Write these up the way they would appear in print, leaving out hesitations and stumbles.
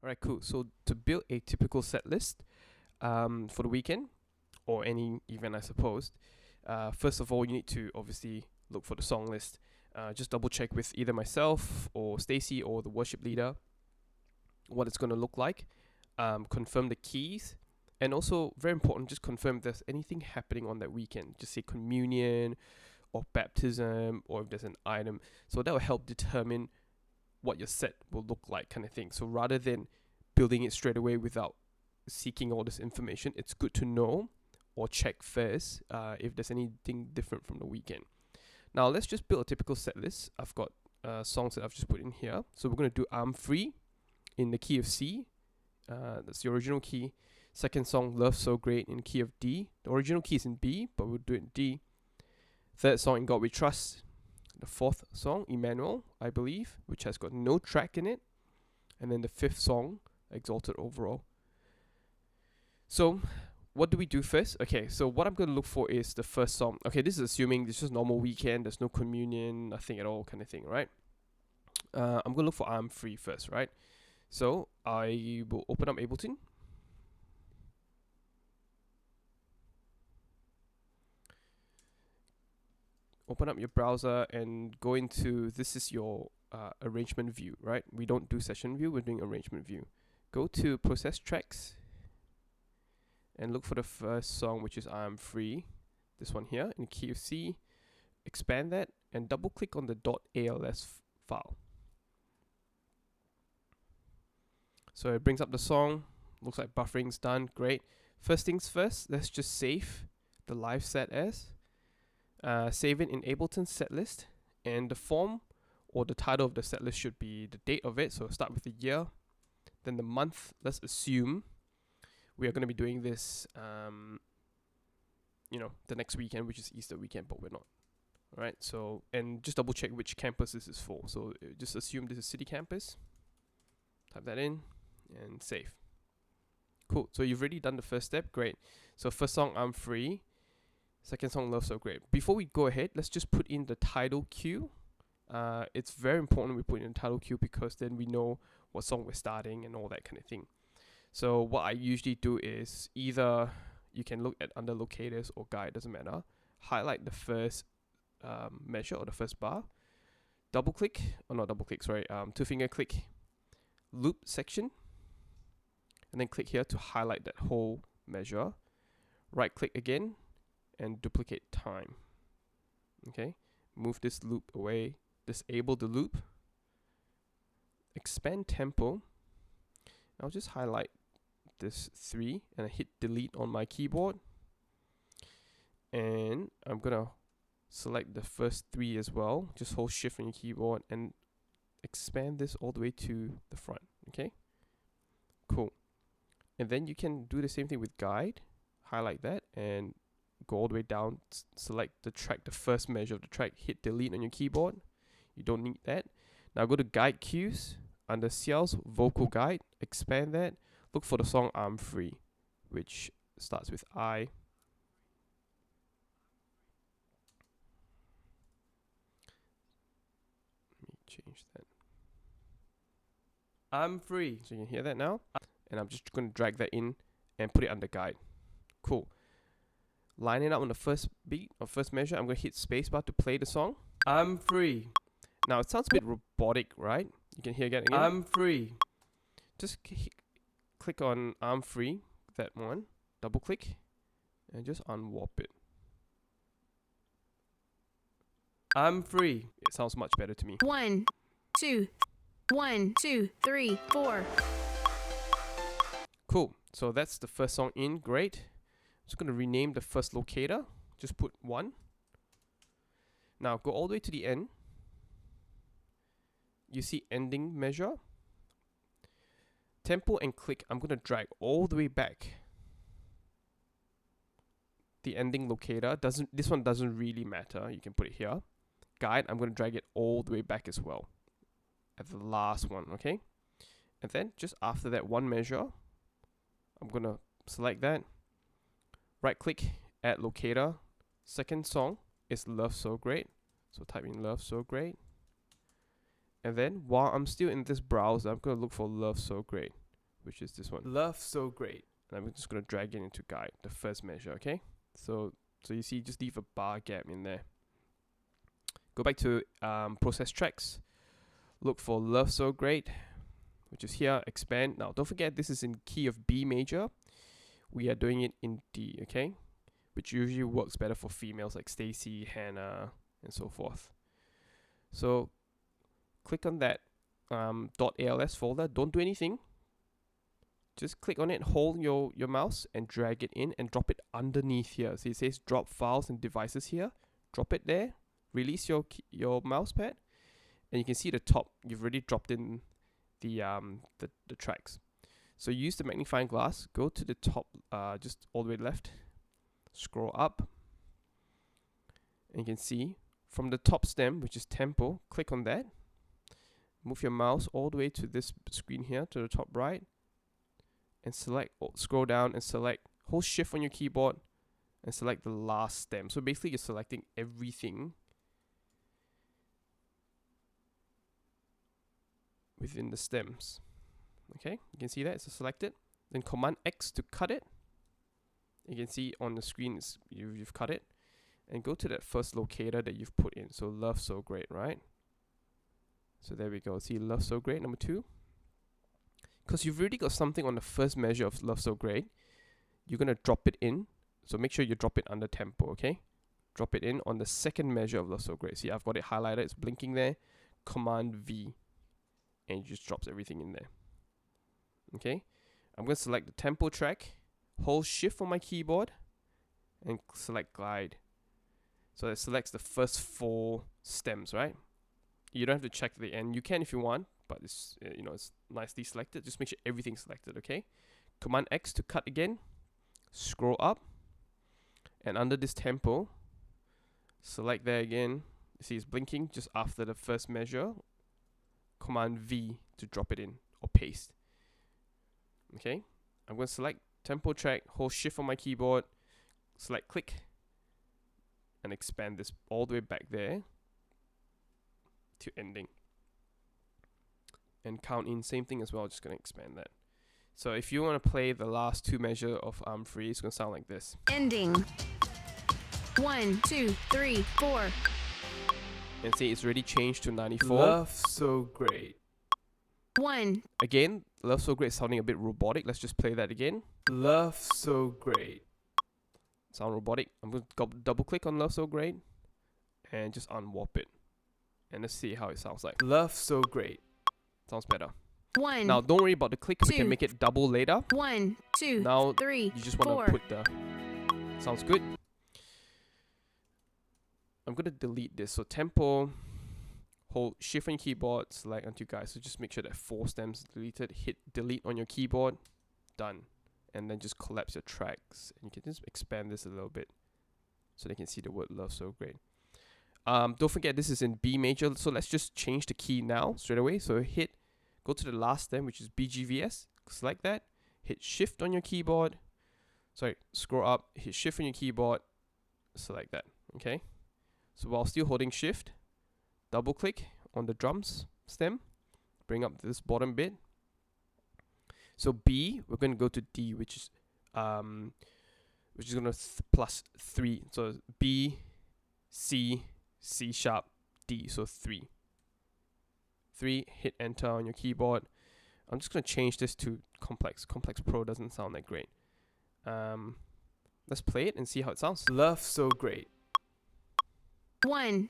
Alright, cool. So to build a typical set list for the weekend or any event, I suppose, first of all, you need to obviously look for the song list. Just double check with either myself or Stacy or the worship leader what it's going to look like. Confirm the keys. And also, very important, just confirm if there's anything happening on that weekend. Just say communion or baptism or if there's an item. So that will help determine what your set will look like, kind of thing. So rather than building it straight away without seeking all this information, it's good to know or check first if there's anything different from the weekend. Now let's just build a typical set list. I've got songs that I've just put in here. So we're going to do I'm Free in the key of C. That's the original key. Second song, Love So Great, in key of D. The original key is in B, but we'll do it in D. Third song, In God We Trust. The fourth song, Emmanuel, I believe, which has got no track in it. And then the fifth song, Exalted Overall. So what do we do first? Okay, so what I'm going to look for is the first song. Okay, this is assuming this is normal weekend, there's no communion, nothing at all, kind of thing, right? I'm going to look for I'm Free first, right? So I will open up Ableton. Open up your browser and go into, this is your arrangement view, right? We don't do session view, we're doing arrangement view. Go to process tracks and look for the first song, which is I'm Free. This one here in key of C. Expand that and double click on the .als file. So it brings up the song. Looks like buffering's done. Great. First things first, let's just save the live set as. Save it in Ableton set list, and the form or the title of the set list should be the date of it. So start with the year, then the month. Let's assume we are going to be doing this, the next weekend, which is Easter weekend, but we're not. All right. So, and just double check which campus this is for. So just assume this is City Campus. Type that in and save. Cool. So you've already done the first step. Great. So first song, I'm Free. Second song, Love So Great. Before we go ahead, let's just put in the title cue. It's very important we put in the title cue because then we know what song we're starting and all that kind of thing. So what I usually do is either you can look at under locators or guide, doesn't matter. Highlight the first measure or the first bar. Double click, or not double click, sorry, two finger click loop section. And then click here to highlight that whole measure. Right click again and duplicate time. Okay, move this loop away, disable the loop, expand tempo. I'll just highlight this 3 and I hit delete on my keyboard, and I'm gonna select the first 3 as well. Just hold shift on your keyboard and expand this all the way to the front. Okay, cool. And then you can do the same thing with guide. Highlight that and go all the way down, select the track, the first measure of the track, hit delete on your keyboard. You don't need that. Now go to guide cues, under CL's vocal guide, expand that, look for the song I'm Free, which starts with I. Let me change that. I'm Free. So you can hear that now. And I'm just going to drag that in and put it under guide. Cool. Line it up on the first beat or first measure. I'm going to hit spacebar to play the song. I'm Free. Now it sounds a bit robotic, right? You can hear it again. I'm Free. Just click on I'm Free, that one. Double click and just unwarp it. I'm Free. It sounds much better to me. 1, 2, 1, 2, 3, 4. Cool. So that's the first song in. Great. I'm just going to rename the first locator. Just put 1. Now go all the way to the end. You see ending measure. Tempo and click. I'm going to drag all the way back. The ending locator this one doesn't really matter. You can put it here. Guide, I'm going to drag it all the way back as well. At the last one, okay? And then just after that one measure, I'm going to select that. Right click, add locator. Second song is Love So Great. So type in Love So Great. And then while I'm still in this browser, I'm going to look for Love So Great. which is this one. Love So Great. And I'm just going to drag it into guide, the first measure, okay? So you see, just leave a bar gap in there. Go back to process tracks. Look for Love So Great, which is here, expand. Now, don't forget, this is in key of B major. We are doing it in D, okay? Which usually works better for females like Stacy, Hannah, and so forth. So click on that .als folder. Don't do anything. Just click on it, hold your mouse and drag it in and drop it underneath here. So it says drop files and devices here. Drop it there. Release your mouse pad, and you can see the top. You've already dropped in the tracks. So use the magnifying glass. Go to the top, just all the way left. Scroll up, and you can see from the top stem, which is tempo. Click on that. Move your mouse all the way to this screen here, to the top right, and select. Scroll down and select. Hold Shift on your keyboard, and select the last stem. So basically, you're selecting everything within the stems. Okay, you can see that it's selected. Then Command X to cut it. You can see on the screen you've cut it, and go to that first locator that you've put in. So Love So Great, right? So there we go. See Love So Great, number 2. Because you've already got something on the first measure of Love So Great, you're gonna drop it in. So make sure you drop it under tempo, okay? Drop it in on the second measure of Love So Great. See, I've got it highlighted. It's blinking there. Command V, and it just drops everything in there. Okay, I'm going to select the tempo track, hold Shift on my keyboard, and select glide. So it selects the first 4 stems, right? You don't have to check the end. You can if you want, but it's it's nicely selected. Just make sure everything's selected. Okay, Command X to cut again. Scroll up, and under this tempo, select there again. You see it's blinking just after the first measure. Command V to drop it in or paste. Okay, I'm going to select tempo track, hold Shift on my keyboard, select click, and expand this all the way back there to ending. And count in, same thing as well, just going to expand that. So if you want to play the last 2 measure of I'm Free, it's going to sound like this. Ending. 1, 2, 3, 4. And see, it's already changed to 94. Love So Great. 1. Again, Love So Great sounding a bit robotic. Let's just play that again. Love So Great. Sound robotic. I'm going to double click on Love So Great and just unwarp it. And let's see how it sounds like. Love So Great. Sounds better. 1. Now, don't worry about the click. We can 2. make it double later. 1, 2, Now, 3, you just want 4. to put the... Sounds good. I'm going to delete this. So tempo, hold Shift on your keyboard, select onto guys. So just make sure that 4 stems deleted. Hit delete on your keyboard. Done. And then just collapse your tracks. And you can just expand this a little bit so they can see the word Love So Great. Don't forget this is in B major. So let's just change the key now straight away. So go to the last stem, which is BGVS. Select that. Hit Shift on your keyboard. Sorry, scroll up. Hit Shift on your keyboard. Select that. Okay. So while still holding Shift, double click on the drums stem. Bring up this bottom bit. So B, we're going to go to D, which is going to plus 3. So B, C, C sharp, D. So 3. 3, hit enter on your keyboard. I'm just going to change this to complex. Complex Pro doesn't sound that great. Let's play it and see how it sounds. Love So Great. 1,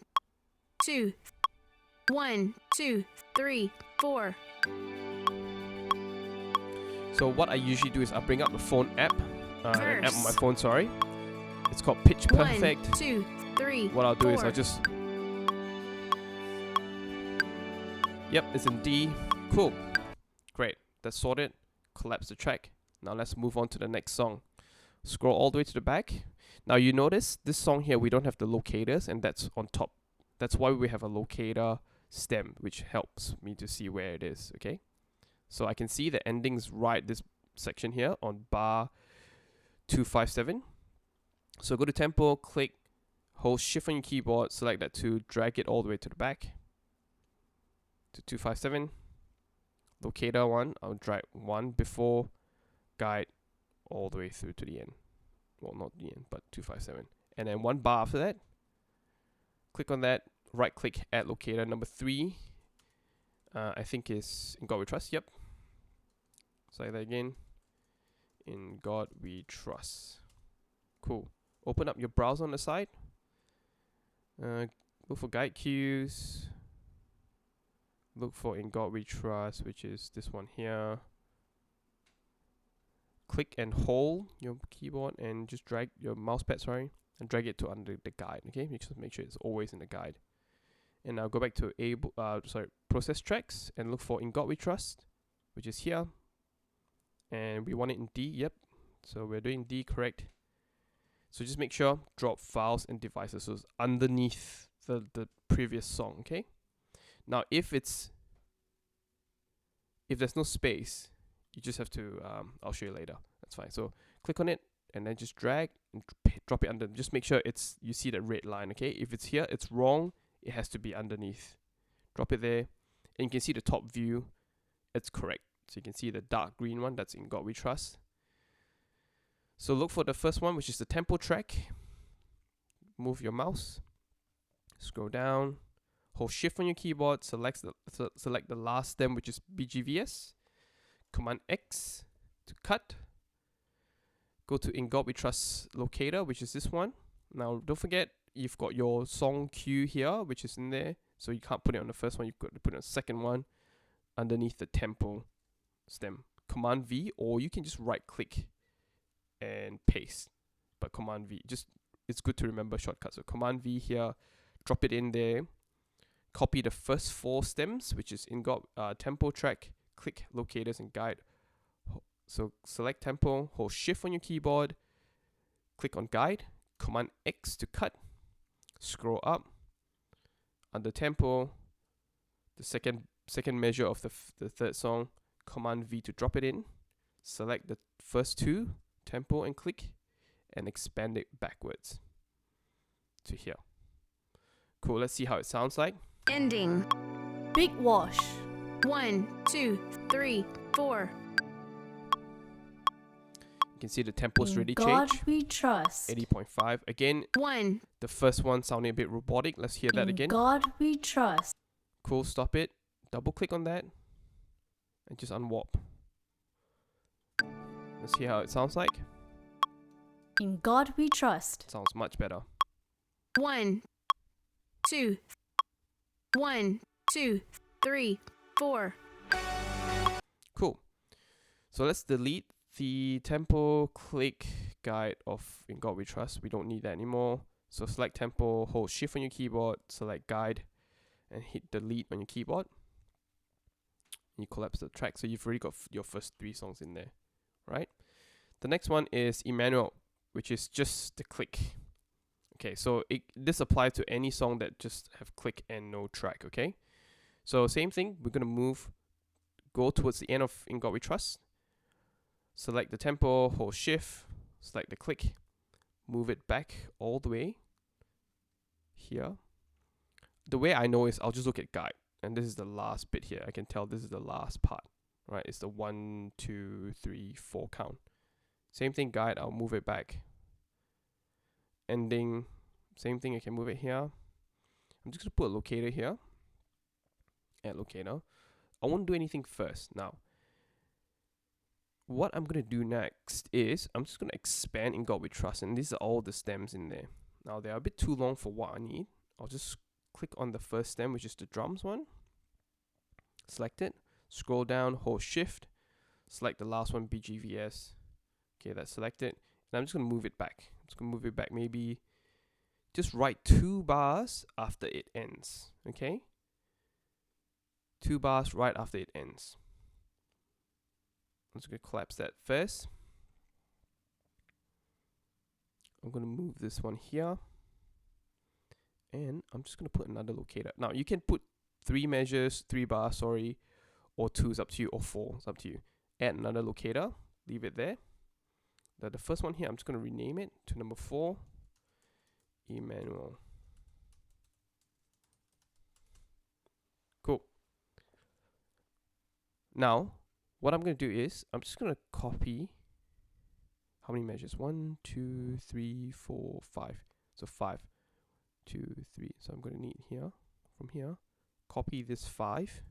2, 1, 2, 3, 4. So what I usually do is I bring up the phone app, an app on my Verse. phone, sorry. It's called Pitch Perfect. 1, 2, 3, What I'll do is 4. I'll just... Yep, it's in D. Cool. Great. That's sorted. Collapse the track. Now let's move on to the next song. Scroll all the way to the back. Now you notice this song here, we don't have the locators, and that's on top. That's why we have a locator stem, which helps me to see where it is, okay? So I can see the endings right this section here on bar 257. So go to tempo, click, hold Shift on your keyboard, select that to drag it all the way to the back to 257. locator one, I'll drag one before guide all the way through to the end. Well, not the end, but 257. And then one bar after that. Click on that, right click, add locator. Number 3, I think is In God We Trust. Yep. Select that again. In God We Trust. Cool. Open up your browser on the side. Look for guide cues. Look for In God We Trust, which is this one here. Click and hold your keyboard and just drag your mouse pad, and drag it to under the guide. Okay, make sure it's always in the guide. And now go back to process tracks and look for In God We Trust, which is here. And we want it in D. Yep. So we're doing D correct. So just make sure drop files and devices. So it's underneath the previous song. Okay. Now if there's no space, you just have to I'll show you later. That's fine. So click on it and then just drag and drop it under. Just make sure you see that red line. Okay. If it's here, it's wrong. It has to be underneath. Drop it there, and you can see the top view. It's correct. So you can see the dark green one. That's In God We Trust. So look for the first one, which is the tempo track. Move your mouse. Scroll down. Hold Shift on your keyboard. Select the last stem, which is BGVS. Command X to cut. Go to In God We Trust locator, which is this one. Now don't forget, you've got your song cue here, which is in there. So you can't put it on the first one. You've got to put it on the second one underneath the tempo stem. Command V, or you can just right click and paste. But Command V, it's good to remember shortcuts. So Command V here, drop it in there. Copy the first 4 stems, which is In God tempo track. Click locators and guide. So select tempo, hold Shift on your keyboard, click on guide, Command X to cut, scroll up, under tempo, the second measure of the third song, Command V to drop it in, select the first 2, tempo and click, and expand it backwards to here. Cool, let's see how it sounds like. Ending. Big wash. 1, 2, 3, 4. You can see the tempo's In really God changed. we trust. 80.5. Again, 1. the first one sounding a bit robotic. Let's hear that In again. God we trust. Cool, stop it. Double click on that. And just unwarp. Let's hear how it sounds like. In God we trust. Sounds much better. 1, 2, 1, 2, 3, 4. Cool. So let's delete the tempo click guide of In God We Trust. We don't need that anymore. So select tempo, hold Shift on your keyboard, select guide, and hit delete on your keyboard. You collapse the track. So you've already got your first 3 songs in there, right? The next one is Emmanuel, which is just the click. Okay, so this applies to any song that just have click and no track, okay? So same thing, we're going to go towards the end of In God We Trust. Select the tempo, hold Shift, select the click, move it back all the way here. The way I know is I'll just look at guide, and this is the last bit here. I can tell this is the last part, right? It's the 1, 2, 3, 4 count. Same thing, guide, I'll move it back. Ending, same thing, I can move it here. I'm just going to put a locator here. Add locator. I won't do anything first. Now, what I'm going to do next is I'm just going to expand In God We Trust, and these are all the stems in there. Now, they're a bit too long for what I need. I'll just click on the first stem, which is the drums one. Select it. Scroll down, hold Shift. Select the last one, BGVS. Okay, that's selected. And I'm just going to move it back. I'm just going to move it back maybe just write 2 bars after it ends. Okay? 2 bars right after it ends. I'm just going to collapse that first. I'm going to move this one here. And I'm just going to put another locator. Now, you can put 3 measures, 3 bars, or 2 is up to you, or 4 is up to you. Add another locator. Leave it there. The first one here, I'm just going to rename it to number 4. Emmanuel. Cool. Now, what I'm going to do is, I'm just going to copy, how many measures? 1, 2, 3, 4, 5. So 5, 2, 3. So I'm going to need here, from here, copy this 5.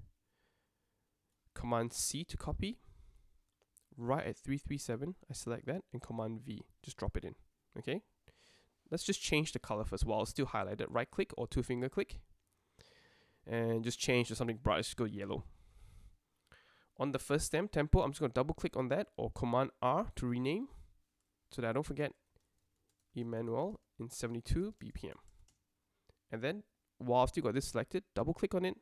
Command C to copy. Right at 337, I select that, and Command V, just drop it in. Okay? Let's just change the color first while it's still highlighted. Right click or 2-finger click. And just change to something bright. Let's go yellow. On the first stem, tempo, I'm just going to double click on that, or Command R to rename, so that I don't forget Emmanuel in 72 BPM. And then, while I've still got this selected, double click on it.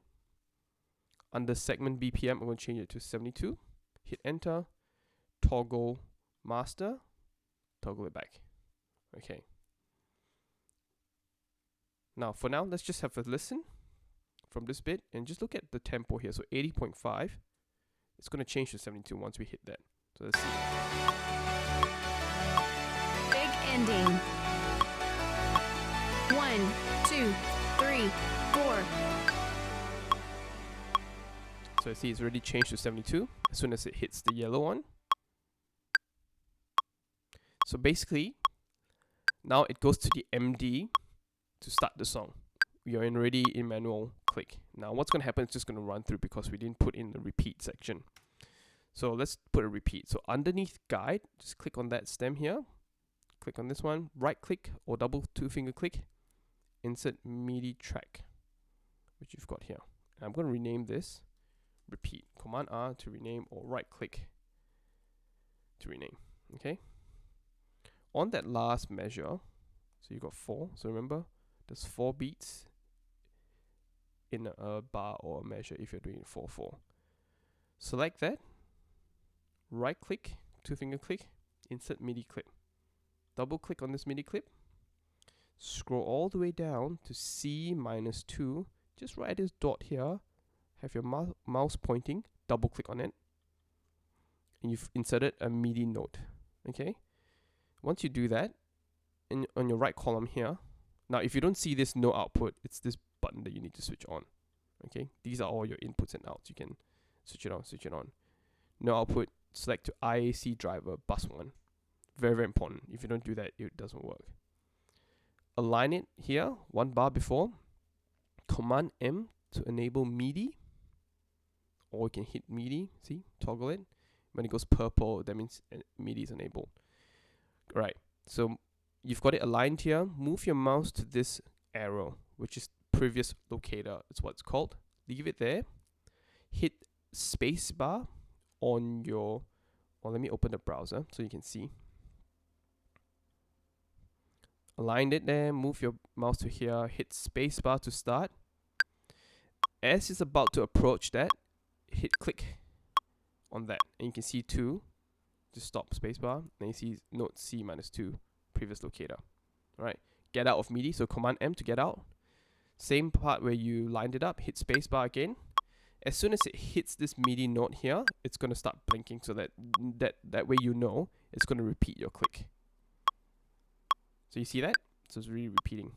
Under segment BPM, I'm going to change it to 72. Hit enter, toggle master, toggle it back. Okay. Now, for now, let's just have a listen from this bit and just look at the tempo here. So 80.5, it's going to change to 72 once we hit that. So let's see. Big ending. 1, 2, 3, 4. So I see it's already changed to 72 as soon as it hits the yellow one. So basically, now it goes to the MD to start the song. We are already in manual click. Now what's going to happen is just going to run through because we didn't put in the repeat section. So let's put a repeat. So underneath guide, just click on that stem here. Click on this one, right click or double 2-finger click, insert MIDI track, which you've got here. And I'm going to rename this repeat. Command R to rename, or right click to rename. Okay. On that last measure, so you got 4. So remember, there's 4 beats in a bar or a measure if you're doing 4/4. Select that. Right click, 2-finger click, insert MIDI clip. Double click on this MIDI clip. Scroll all the way down to C-2. Just right at this dot here. Have your mouse pointing, double click on it, and you've inserted a MIDI note. Okay. Once you do that, on your right column here, now if you don't see this no output, it's this button that you need to switch on. Okay. These are all your inputs and outs. You can switch it on, switch it on. No output, select to IAC driver, bus 1. Very, very important. If you don't do that, it doesn't work. Align it here, 1 bar before. Command M to enable MIDI. Or you can hit MIDI, see, toggle it. When it goes purple, that means MIDI is enabled. Right, so you've got it aligned here. Move your mouse to this arrow, which is previous locator, it's what it's called. Leave it there. Hit space bar on your, or let me open the browser so you can see. Align it there, move your mouse to here, hit space bar to start. As it's about to approach that, hit click on that, and you can see 2. Just stop spacebar. Then you see note C-2, previous locator. Alright, get out of MIDI. So Command M to get out. Same part where you lined it up. Hit spacebar again. As soon as it hits this MIDI note here, it's going to start blinking, so that way you know it's going to repeat your click. So you see that? So it's really repeating.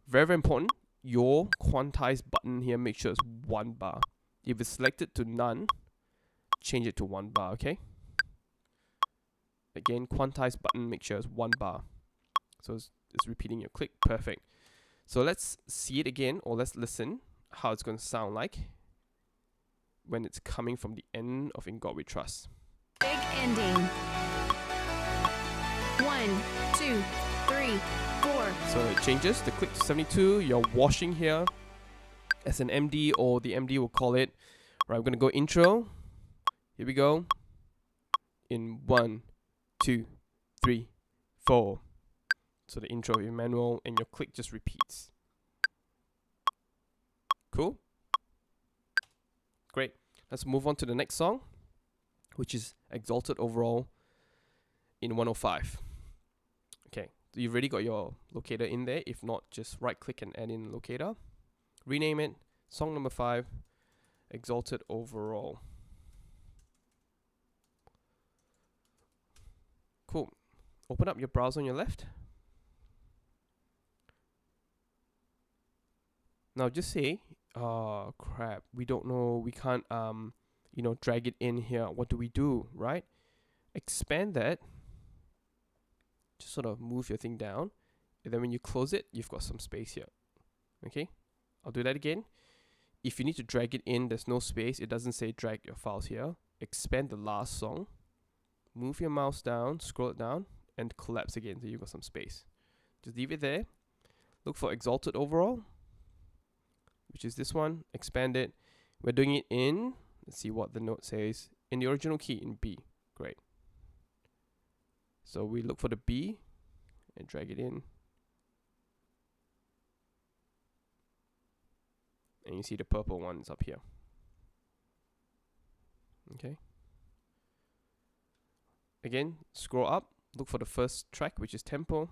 Very, very important. Your quantize button here, make sure it's 1 bar. If it's selected to none, change it to 1 bar, okay? Again, quantize button, make sure it's 1 bar. So it's repeating your click, perfect. So let's see it again, or let's listen how it's going to sound like when it's coming from the end of In God We Trust. Big ending. 1, 2, 3, 4. So it changes the click to 72. You're washing here as an MD, or the MD will call it. Right, I'm going to go intro. Here we go. In 1, 2, 3, 4. So the intro of Emmanuel, and your click just repeats. Cool? Great. Let's move on to the next song, which is Exalted Overall in 105. Okay, so you've already got your locator in there. If not, just right click and add in locator. Rename it. Song number 5, Exalted Overall. Cool. Open up your browser on your left. Now just say, oh crap, we don't know, we can't drag it in here, what do we do, right? Expand that. Just sort of move your thing down. And then when you close it, you've got some space here. Okay? I'll do that again. If you need to drag it in, there's no space. It doesn't say drag your files here. Expand the last song. Move your mouse down, scroll it down, and collapse again so you've got some space. Just leave it there. Look for Exalted Overall, which is this one. Expand it. We're doing it in, let's see what the note says, in the original key in B. Great. So we look for the B and drag it in. And you see the purple one is up here. Okay. Again, scroll up, look for the first track, which is tempo.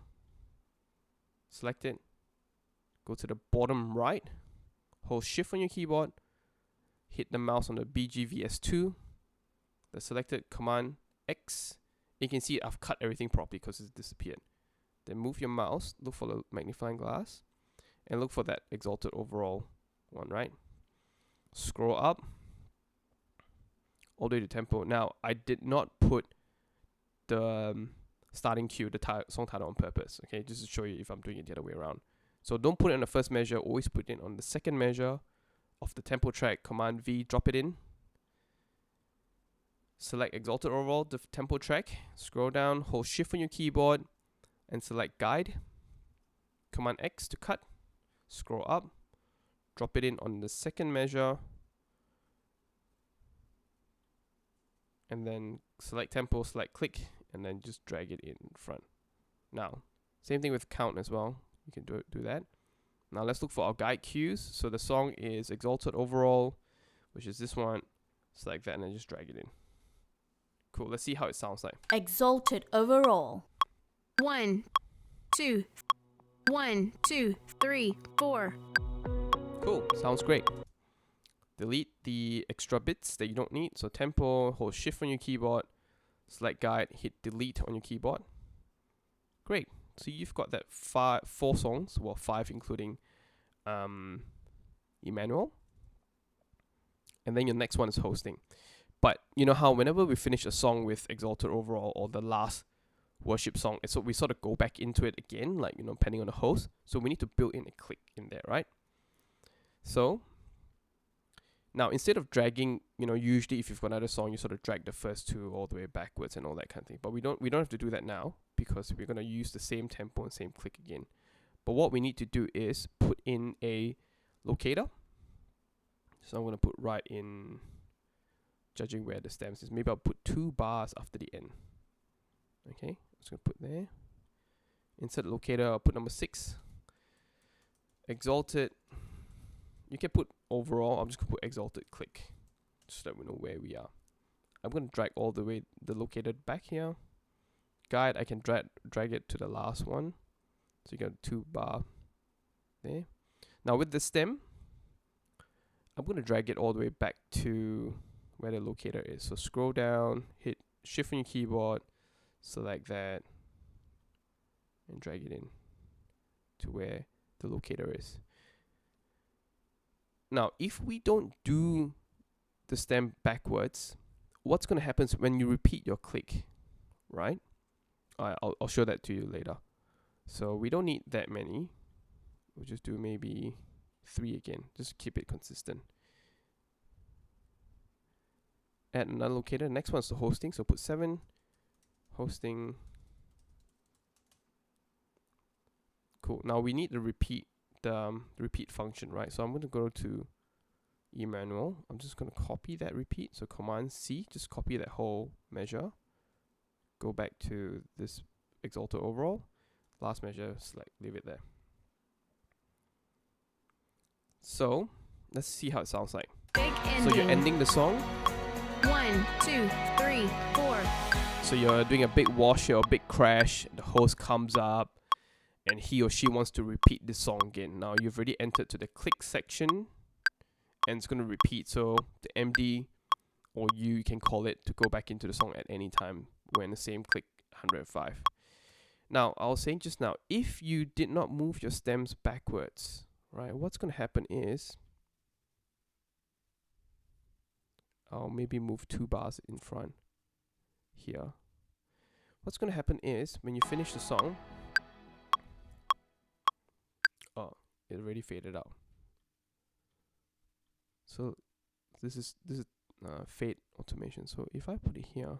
Select it. Go to the bottom right. Hold shift on your keyboard. Hit the mouse on the BGVS2. The selected Command X. You can see I've cut everything properly because it's disappeared. Then move your mouse, look for the magnifying glass, and look for that Exalted Overall one, right? Scroll up all the way to tempo. Now, I did not put the starting cue, the song title on purpose, okay? Just to show you if I'm doing it the other way around. So don't put it on the first measure, always put it on the second measure of the tempo track. Command V, drop it in. Select Exalted Overall, the tempo track. Scroll down, hold shift on your keyboard, and select Guide. Command X to cut. Scroll up, drop it in on the second measure, and then select tempo, select click, and then just drag it in front. Now, same thing with count as well. You can do that. Now let's look for our guide cues. So the song is Exalted Overall, which is this one. Select that and then just drag it in. Cool. Let's see how it sounds like. Exalted Overall. 1, 2, 1, 2, 3, 4. Cool. Sounds great. Delete the extra bits that you don't need. So tempo, hold shift on your keyboard, select guide, hit delete on your keyboard. Great. So you've got that 4 songs, well 5 including Emmanuel. And then your next one is hosting. But you know how whenever we finish a song with Exalted Overall or the last worship song, so we sort of go back into it again, like, depending on the host. So we need to build in a click in there, right? So now instead of dragging, usually if you've got another song, you sort of drag the first 2 all the way backwards and all that kind of thing. But we don't have to do that now because we're going to use the same tempo and same click again. But what we need to do is put in a locator. So I'm going to put right in, judging where the stems is. Maybe I'll put 2 bars after the end. Okay, I'm just going to put there. Insert locator, I'll put number 6. Exalted. You can put overall, I'm just going to put exalted click, so that we know where we are. I'm going to drag all the way the locator back here. Guide, I can drag it to the last one. So you got 2 bar there. Now with the stem, I'm going to drag it all the way back to where the locator is. So scroll down, hit shift on your keyboard, select that, and drag it in to where the locator is. Now, if we don't do the stem backwards, what's going to happen is when you repeat your click, right? I'll show that to you later. So we don't need that many. We'll just do maybe 3 again, just keep it consistent. Add another locator. Next one's the hosting, so put 7. Hosting. Cool. Now we need to repeat the repeat function, right? So I'm going to go to Emmanuel. I'm just going to copy that repeat. So Command C, just copy that whole measure. Go back to this Exalted Overall. Last measure, select, leave it there. So let's see how it sounds like. Big ending. So you're ending the song. 1, 2, 3, 4. So you're doing a big wash here, a big crash. The host comes up and he or she wants to repeat this song again. Now you've already entered to the click section and it's going to repeat. So the MD or you can call it to go back into the song at any time when the same click 105. Now I was saying just now, if you did not move your stems backwards, right, what's going to happen is I'll maybe move 2 bars in front here. What's going to happen is when you finish the song, oh, it already faded out. So this is fade automation. So if I put it here,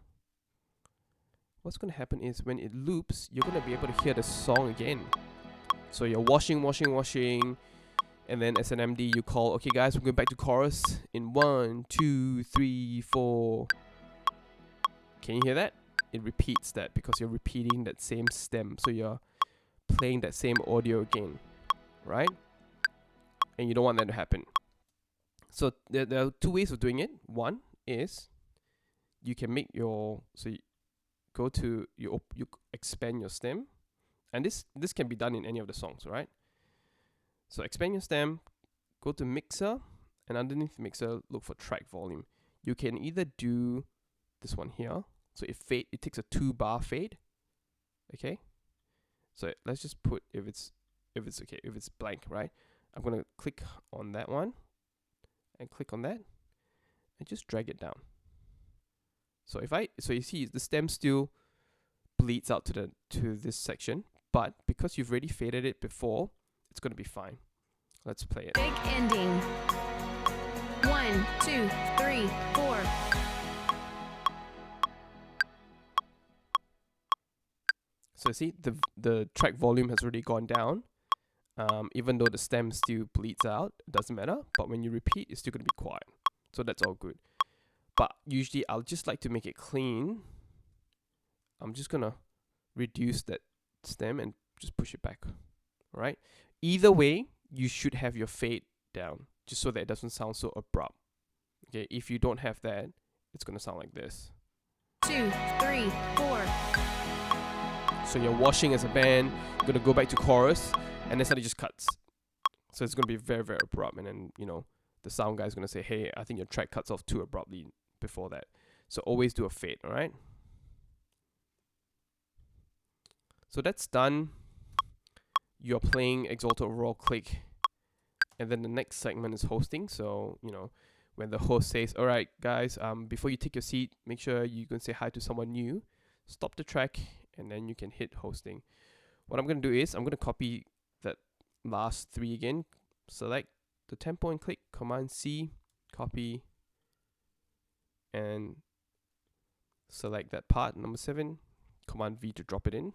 what's going to happen is when it loops, you're going to be able to hear the song again. So you're washing, and then as an MD, you call, okay guys, we're going back to chorus in 1, 2, 3, 4. Can you hear that? It repeats that because you're repeating that same stem. So you're playing that same audio again, right? And you don't want that to happen. So there are 2 ways of doing it. One is you can make you go to, you expand your stem. And this can be done in any of the songs, right? So expand your stem, go to mixer, and underneath mixer, look for track volume. You can either do this one here. So it takes a 2 bar fade. Okay. So let's just put if it's blank, right? I'm gonna click on that one and click on that and just drag it down. So you see the stem still bleeds out to this section, but because you've already faded it before, it's gonna be fine. Let's play it. Big ending. 1, 2, 3, 4. So see the track volume has already gone down. Even though the stem still bleeds out, it doesn't matter. But when you repeat, it's still gonna be quiet. So that's all good. But usually I'll just like to make it clean. I'm just gonna reduce that stem and just push it back. Alright? Either way, you should have your fade down, just so that it doesn't sound so abrupt. Okay, if you don't have that, it's gonna sound like this. 2, 3, 4. So you're washing as a band, you're gonna go back to chorus, and then suddenly just cuts. So it's gonna be very, very abrupt, and then the sound guy's gonna say, hey, I think your track cuts off too abruptly before that. So always do a fade, alright? So that's done. You're playing Exalted Overall Click, and then the next segment is hosting. So when the host says, all right guys, before you take your seat, make sure you can say hi to someone new, stop the track, and then you can hit hosting. What I'm going to do is I'm going to copy that last 3 again, select the tempo and click, Command C, copy, and select that part, number 7, Command V to drop it in.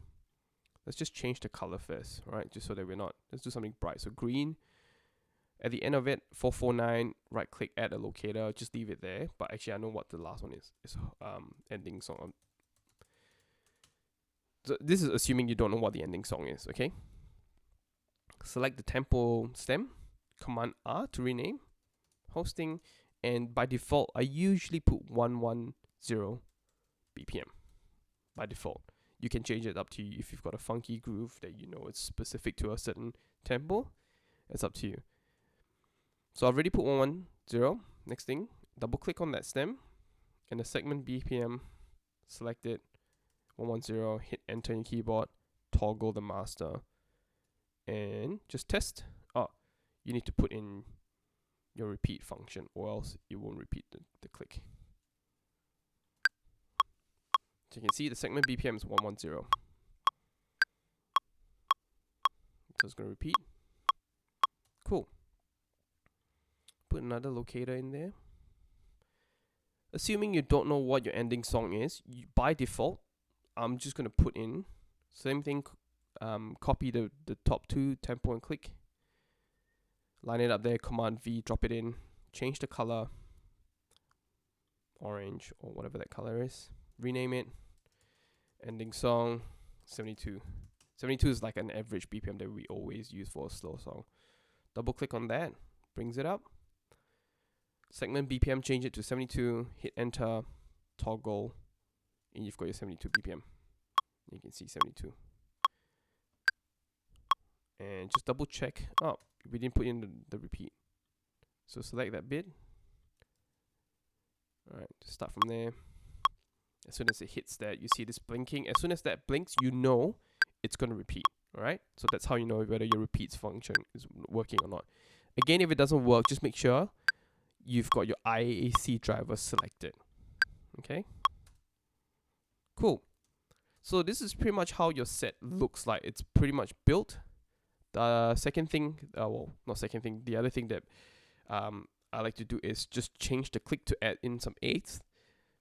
Let's just change the color first, right? Just so that let's do something bright. So green, at the end of it, 449, right click, add a locator, just leave it there. But actually I know what the last one is. It's ending song. So this is assuming you don't know what the ending song is, okay? Select the tempo stem, Command R to rename, hosting, and by default, I usually put 110 BPM by default. You can change it up to you if you've got a funky groove that it's specific to a certain tempo. It's up to you. So I've already put 110. Next thing, double click on that stem and the segment BPM, select it, 110, hit enter on your keyboard, toggle the master, and just test. You need to put in your repeat function or else it won't repeat the click. So you can see the segment BPM is 110. So it's going to repeat. Cool. Put another locator in there. Assuming you don't know what your ending song is, by default, I'm just going to put in, same thing, copy the top 2, tempo and click. Line it up there, Command V, drop it in, change the color, orange or whatever that color is, rename it, ending song, 72. 72 is like an average BPM that we always use for a slow song. Double click on that, brings it up. Segment BPM, change it to 72, hit enter, toggle, and you've got your 72 BPM. You can see 72. And just double check. Oh, we didn't put in the repeat. So select that bit. Alright, start from there. As soon as it hits that, you see this blinking. As soon as that blinks, you know it's going to repeat. Alright, so that's how you know whether your repeats function is working or not. Again, if it doesn't work, just make sure you've got your IAC driver selected. Okay, cool. So this is pretty much how your set looks like. It's pretty much built. The second thing, not second thing, the other thing that I like to do is just change the click to add in some eighths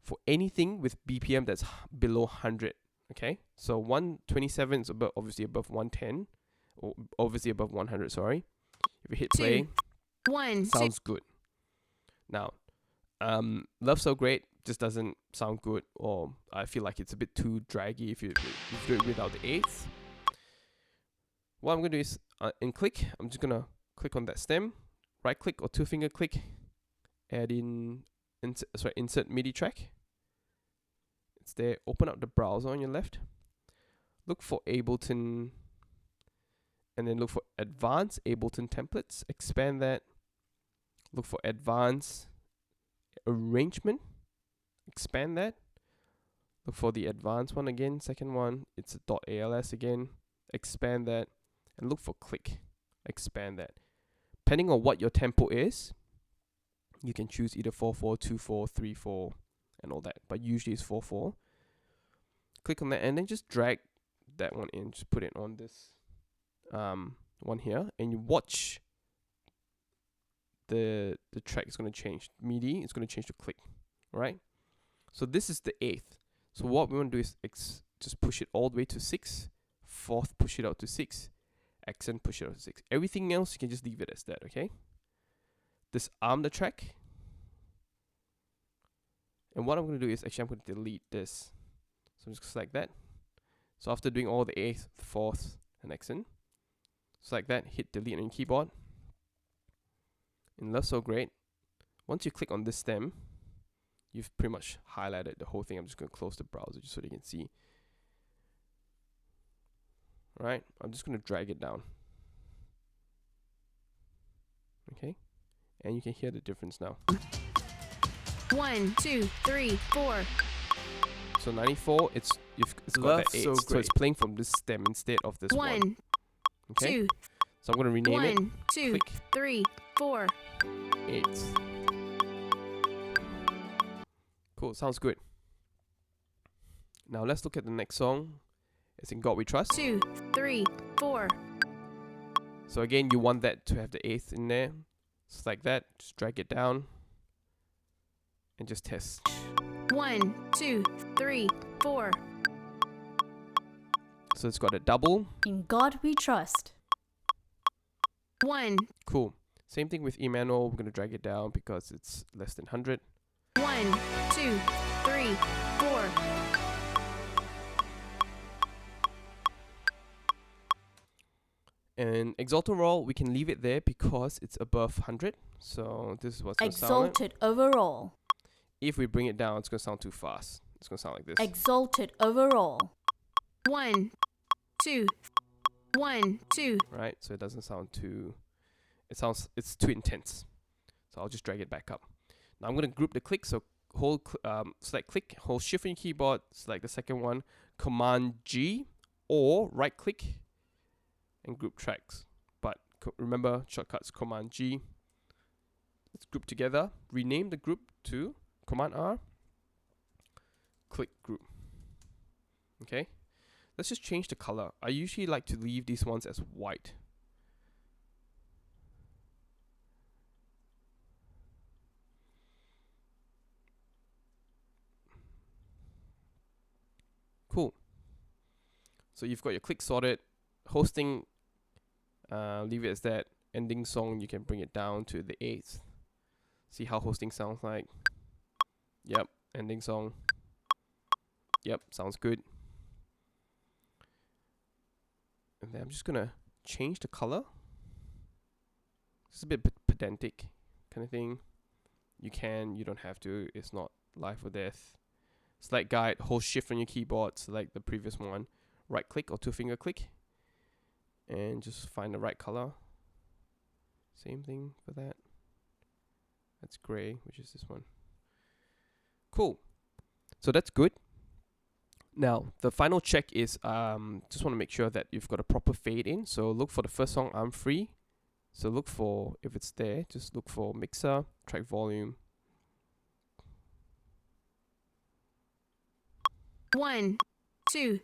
for anything with BPM that's below 100. Okay, so 127 is obviously above 110, or obviously above 100. Sorry. If you hit play, 1, sounds good. Now, Love So Great just doesn't sound good, or I feel like it's a bit too draggy if you do it without the eighths. What I'm going to do is in click, I'm just going to click on that stem, right click or two finger click, add in, insert MIDI track. It's there. Open up the browser on your left. Look for Ableton, and then look for Advanced Ableton Templates. Expand that. Look for Advanced Arrangement. Expand that. Look for the advanced one again. Second one, it's a .als again. Expand that, and look for click. Expand that. Depending on what your tempo is, you can choose either 4/4, 2/4, 3/4, and all that. But usually it's 4/4. Click on that, and then just drag that one in. Just put it on this one here, and you watch the track is going to change. MIDI is going to change to click. All right. So this is the eighth. So what we want to do is just push it all the way to 6. Fourth, push it out to 6. Accent, push it out to 6. Everything else, you can just leave it as that, okay? Disarm the track. And what I'm going to do is, actually, I'm going to delete this. So I'm just going to select that. So after doing all the 8th, 4th, and accent, select that, hit delete on your keyboard. And Love So Great. Once you click on this stem, you've pretty much highlighted the whole thing. I'm just going to close the browser just so you can see. Right, I'm just going to drag it down. Okay, and you can hear the difference now. 1, 2, 3, 4. So 94, it's got Love that 8, So so it's Great. playing from this stem instead of this one. 1, Okay, 2, so I'm going to rename it 1, 2, click 3, 4. 8. Cool, sounds good. Now let's look at the next song. It's In God We Trust. 2, 3, 4. So again, you want that to have the 8th in there. Just like that, just drag it down and just test. 1, 2, 3, 4. So it's got a double. In God we trust. 1, Cool. Same thing with Emmanuel. We're going to drag it down because it's less than 100. 1, 2, 3, 4. And Exalted Roll, we can leave it there because it's above 100. So this is what's going to sound like. Exalted overall. If we bring it down, it's going to sound too fast. It's going to sound like this. Exalted overall. 1, 2, 1, 2. Right? So it doesn't sound too... it's too intense. So I'll just drag it back up. Now I'm going to group the click. So select click, hold shift on your keyboard, select the second one, Command G, or right click and group tracks. But remember, shortcuts Command G. Let's group together. Rename the group to Command R. Click group. Okay. Let's just change the color. I usually like to leave these ones as white. Cool. So you've got your click sorted. Hosting, leave it as that. Ending song, you can bring it down to the 8th. See how hosting sounds like. Yep, ending song. Yep, sounds good. And then I'm just gonna change the color. It's a bit pedantic kind of thing. You don't have to. It's not life or death. Select guide, hold shift on your keyboard, select the previous one. Right click or two finger click. And just find the right color. Same thing for that. That's gray, which is this one. Cool. So that's good. Now, the final check is just want to make sure that you've got a proper fade in. So look for the first song, I'm Free. So look for, if it's there, just look for mixer, track volume. 1, 2,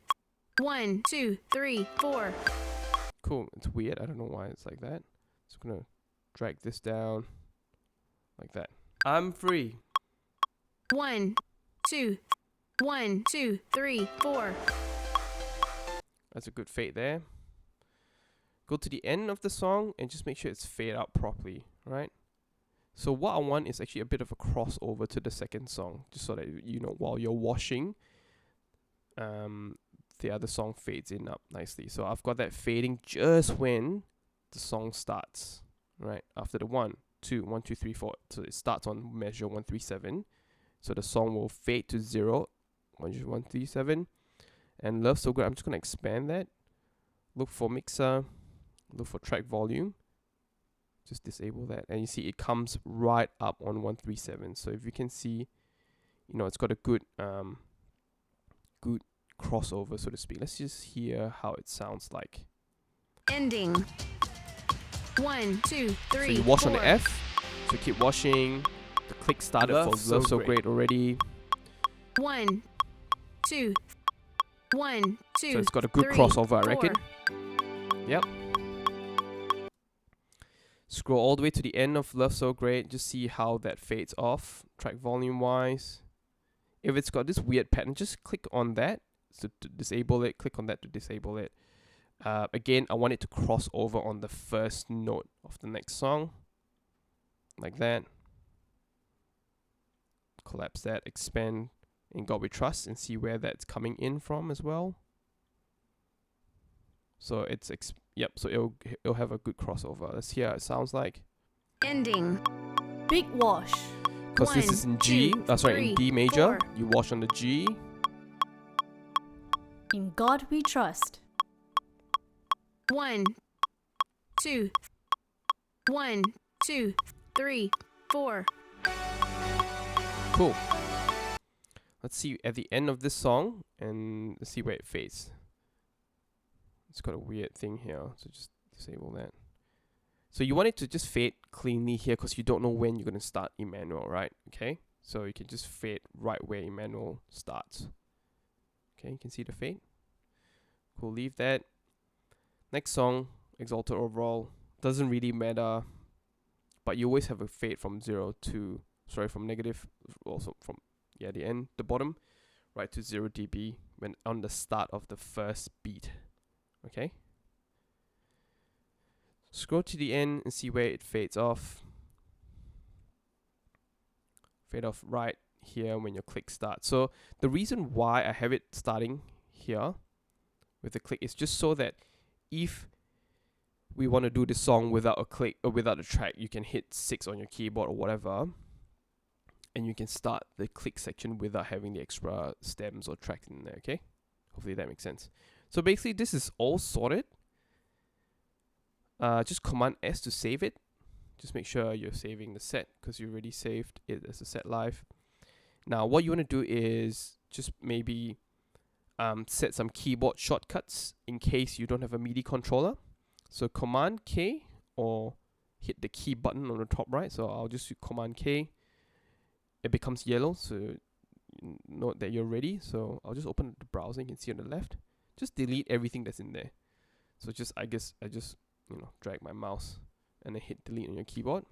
1, 2, 3, 4. Cool, it's weird, I don't know why it's like that. Just gonna drag this down like that. I'm free. 1, 2, 1, 2, 3, 4. That's a good fade there. Go to the end of the song and just make sure it's fade out properly, right? So what I want is actually a bit of a crossover to the second song, just so that, you know, while you're washing, the other song fades in up nicely. So I've got that fading just when the song starts, right? After the 1, 2, 1, 2, 3, 4. So it starts on measure 137. So the song will fade to 0, 137. And Love So Good, I'm just going to expand that. Look for mixer, look for track volume. Just disable that. And you see it comes right up on 137. So if you can see, you know, it's got a good good crossover, so to speak. Let's just hear how it sounds like. Ending. 1, 2, 3, So you wash 4. on the F. So keep washing. The click started Love for So Love So Great. Great already. 1, 2, 1, 2. So it's got a good 3, crossover, I 4. reckon. Yep. Scroll all the way to the end of Love So Great. Just see how that fades off, track volume wise. If it's got this weird pattern, just click on that to disable it. Click on that to disable it. Again, I want it to cross over on the first note of the next song. Like that. Collapse that, expand in God We Trust, and see where that's coming in from as well. So it's so it'll have a good crossover. Let's hear how it sounds like. Ending. Big wash. Because this 1, is in G, 2, in 3, D major. 4. You wash on the G. In God we trust. 1, 2, 1, 2, 3, 4. Cool. Let's see at the end of this song and let's see where it fades. It's got a weird thing here, so just disable that. So you want it to just fade cleanly here because you don't know when you're going to start Emmanuel, right? Okay, so you can just fade right where Emmanuel starts. Okay, you can see the fade. Cool, leave that. Next song, Exalted Overall. Doesn't really matter, but you always have a fade from from negative, also from the end, the bottom, right to 0 dB when on the start of the first beat. Okay. Scroll to the end and see where it fades off. Fade off right here when your click starts. So the reason why I have it starting here with the click is just so that if we want to do this song without a click or without a track, you can hit 6 on your keyboard or whatever, and you can start the click section without having the extra stems or tracks in there. Okay, hopefully that makes sense. So basically this is all sorted. Just Command S to save it. Just make sure you're saving the set because you already saved it as a set live. Now what you want to do is just maybe set some keyboard shortcuts in case you don't have a MIDI controller. So Command K or hit the key button on the top right. So I'll just do Command K. It becomes yellow, so note that you're ready. So I'll just open the browser. You can see on the left. Just delete everything that's in there. So I just drag my mouse and then hit delete on your keyboard.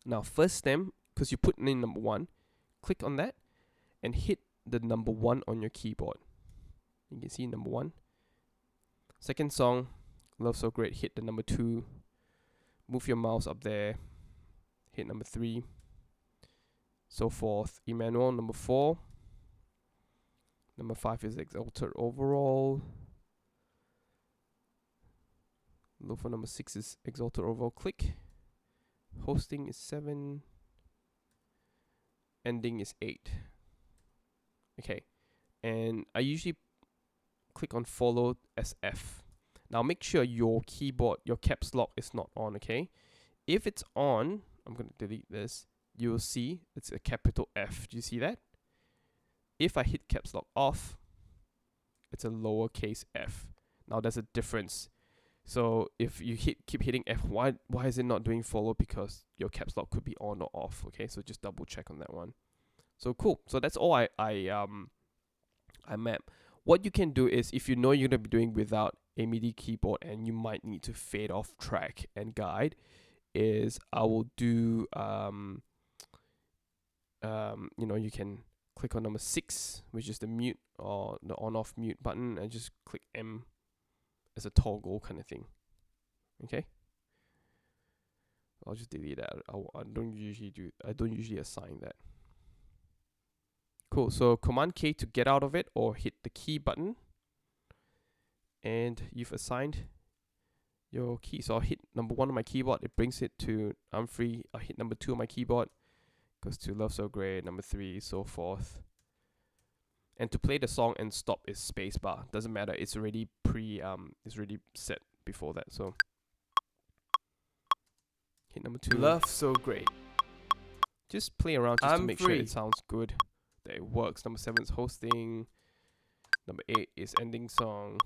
Now first stem, because you put in number 1, click on that and hit the number 1 on your keyboard. You can see number 1. Second song, Love So Great, hit the number 2. Move your mouse up there, hit number 3. So forth. Emmanuel, number 4. Number 5 is Exalted Overall. Look for number 6 is Exalted Overall. Click. Hosting is 7. Ending is 8. Okay. And I usually click on follow as F. Now make sure your keyboard, your caps lock is not on, okay? If it's on, I'm going to delete this. You will see it's a capital F. Do you see that? If I hit caps lock off, it's a lowercase f. Now there's a difference. So if you keep hitting F, why is it not doing follow? Because your caps lock could be on or off. Okay, so just double check on that one. So cool. So that's all I map. What you can do is, if you know you're gonna be doing without a MIDI keyboard and you might need to fade off track and guide, is I will do you can click on number 6, which is the mute or the on off mute button, and just click M as a toggle kind of thing. Okay, I'll just delete that. I don't usually assign that. Cool. So Command K to get out of it, or hit the key button, and you've assigned your key. So I'll hit number 1 on my keyboard, it brings it to I'm free. I'll hit number 2 on my keyboard, goes to Love So Great, number 3, so forth. And to play the song and stop is spacebar. Doesn't matter. It's already it's already set before that. So hit number 2. Love So Great. Just play around just to I'm make sure free. it sounds good, that it works. Number 7 is hosting. Number 8 is ending song.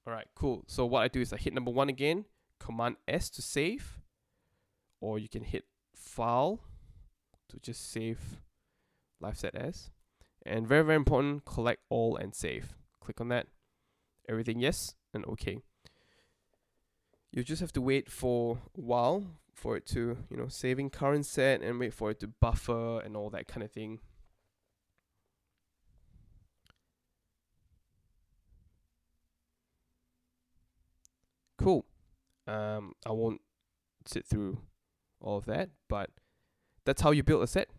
Alright, cool. So what I do is I hit number 1 again, Command S to save, or you can hit File to just save live set as. And very, very important, collect all and save. Click on that. Everything yes and okay. You just have to wait for a while for it to, saving current set, and wait for it to buffer and all that kind of thing. Cool. I won't sit through all of that, but that's how you build a set.